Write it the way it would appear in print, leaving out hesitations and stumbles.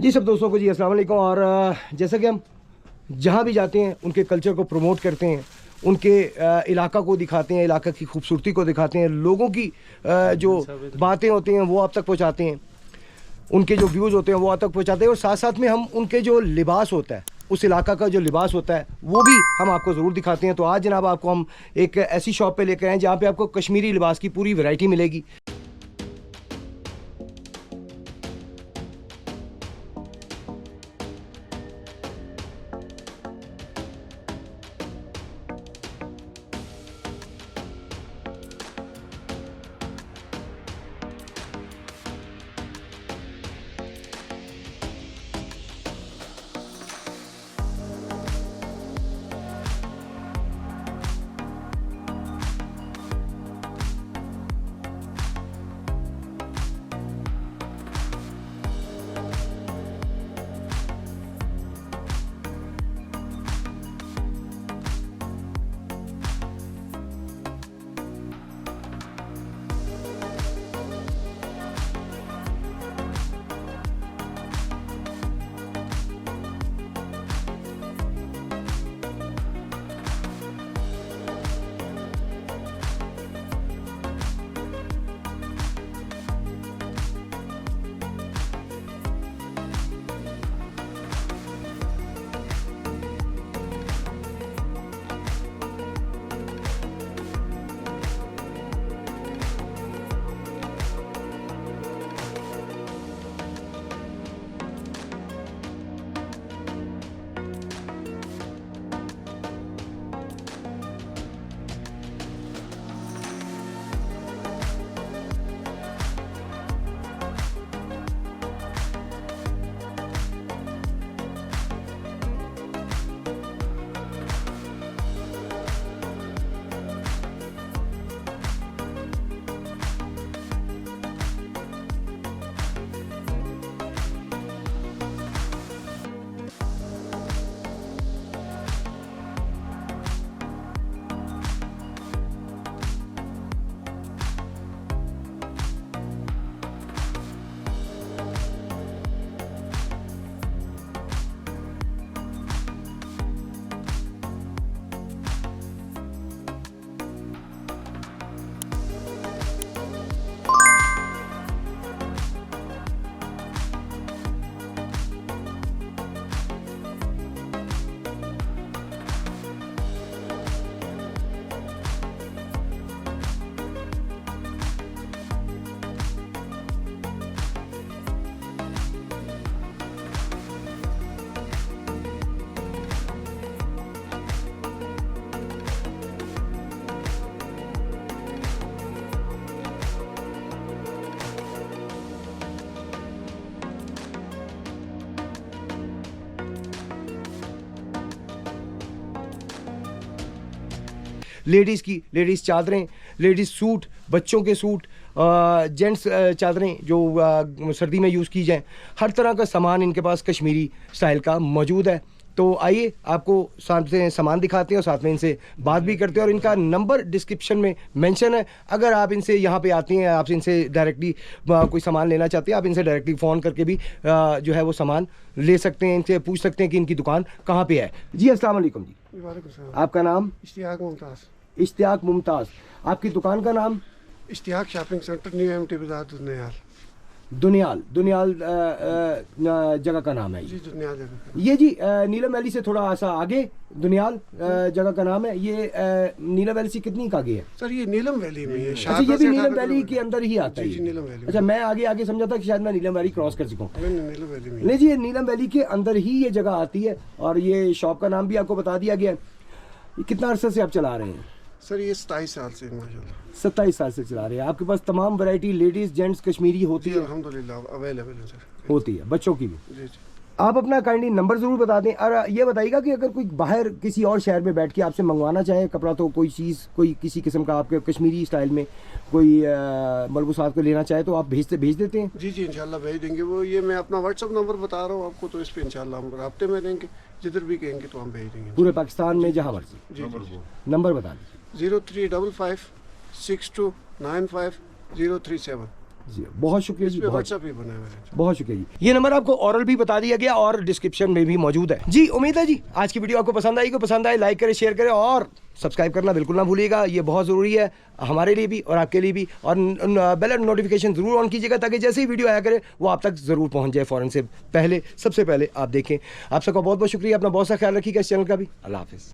जी सब दोस्तों को जी अस्सलाम वालेकुम। और जैसा कि हम जहाँ भी जाते हैं उनके कल्चर को प्रमोट करते हैं, उनके इलाका को दिखाते हैं, इलाका की खूबसूरती को दिखाते हैं, लोगों की जो बातें होती हैं वो आप तक पहुँचाते हैं, उनके जो व्यूज़ होते हैं वो आप तक पहुँचाते हैं, और साथ साथ में हम उनके जो लिबास होता है, उस इलाका का जो लिबास होता है वो भी हम आपको ज़रूर दिखाते हैं। तो आज जनाब आपको हम एक ऐसी शॉप पे लेकर आए जहाँ पे आपको कश्मीरी लिबास की पूरी वैरायटी मिलेगी। लेडीज़ की लेडीज़ चादरें, लेडीज़ सूट, बच्चों के सूट, जेंट्स चादरें जो सर्दी में यूज़ की जाएँ, हर तरह का सामान इनके पास कश्मीरी स्टाइल का मौजूद है। तो आइए आपको साथ में सामान दिखाते हैं और साथ में इनसे बात भी करते हैं। और इनका नंबर डिस्क्रिप्शन में मेंशन है। अगर आप इनसे यहाँ पे आती हैं, आप इनसे डायरेक्टली कोई सामान लेना चाहते हैं, आप इनसे डायरेक्टली फ़ोन करके भी जो है वो सामान ले सकते हैं, इनसे पूछ सकते हैं कि इनकी दुकान कहाँ पे है। जी अस्सलाम वालेकुम जी। वालेकुम सलाम। आपका नाम? इश्तियाक मुमताज़। इश्तियाक मुमताज़। आपकी दुकान का नाम? Ishtiyaq shopping centre, new MT Bazar, Duniyal. दुनियाल जगह का नाम है जी, दुनियाल जगह। ये जी नीलम वैली से थोड़ा सा आगे दुनियाल जगह का नाम है। ये नीलम वैली से कितनी का आगे है? सर ये नीलम वैली में है। अच्छा, ये भी नीलम वैली के अंदर ही आता है? जी, नीलम वैली। अच्छा, मैं आगे आगे समझा था कि शायद मैं नीलम वैली क्रॉस कर चुका हूँ। नीलम वैली में नहीं जी, ये नीलम वैली के अंदर ही ये जगह आती है। और ये शॉप का नाम भी आपको बता दिया गया है। कितना अरसे से आप चला रहे हैं? सर ये 27 साल से माशाल्लाह। 27 साल से चला रहे हैं। आपके पास तमाम वैरायटी लेडीज जेंट्स कश्मीरी होती है? अल्हम्दुलिल्लाह अवेलेबल है सर। होती है, बच्चों की भी। जी जी। आप अपना काइंडली नंबर ज़रूर बता दें। और ये बताइएगा कि अगर कोई बाहर किसी और शहर में बैठ के आपसे मंगवाना चाहे कपड़ा, तो कोई चीज़, कोई किसी किस्म का आपके कश्मीरी स्टाइल में कोई मलबूसात को लेना चाहे तो आप भेज देते हैं? जी जी, इंशाल्लाह भेज देंगे। वो ये मैं अपना व्हाट्सअप नंबर बता रहा हूँ आपको, तो इस पर इंशाल्लाह हम राब्ते में रहेंगे। जिधर भी कहेंगे तो हम भेज देंगे पूरे पाकिस्तान में जहाँ मर्जी। जी जी। नंबर बता दीजिए। 0355 6295 037। जी बहुत शुक्रिया जी, बहुत व्हाट्सएप भी बना हुआ है। बहुत शुक्रिया जी। ये नंबर आपको ऑरल भी बता दिया गया और डिस्क्रिप्शन में भी मौजूद है जी। उम्मीद है जी आज की वीडियो आपको पसंद आई, पसंद आए लाइक करें, शेयर करें और सब्सक्राइब करना बिल्कुल ना भूलिएगा, ये बहुत ज़रूरी है हमारे लिए भी और आपके लिए भी। और बेल नोटिफिकेशन ज़रूर ऑन कीजिएगा ताकि जैसे ही वीडियो आया करे वो आप तक ज़रूर पहुंच जाए फ़ौरन से पहले, सबसे पहले आप देखें। आप सबका बहुत बहुत शुक्रिया, अपना बहुत सा ख्याल रखिएगा इस चैनल का भी। अल्लाह हाफिज़।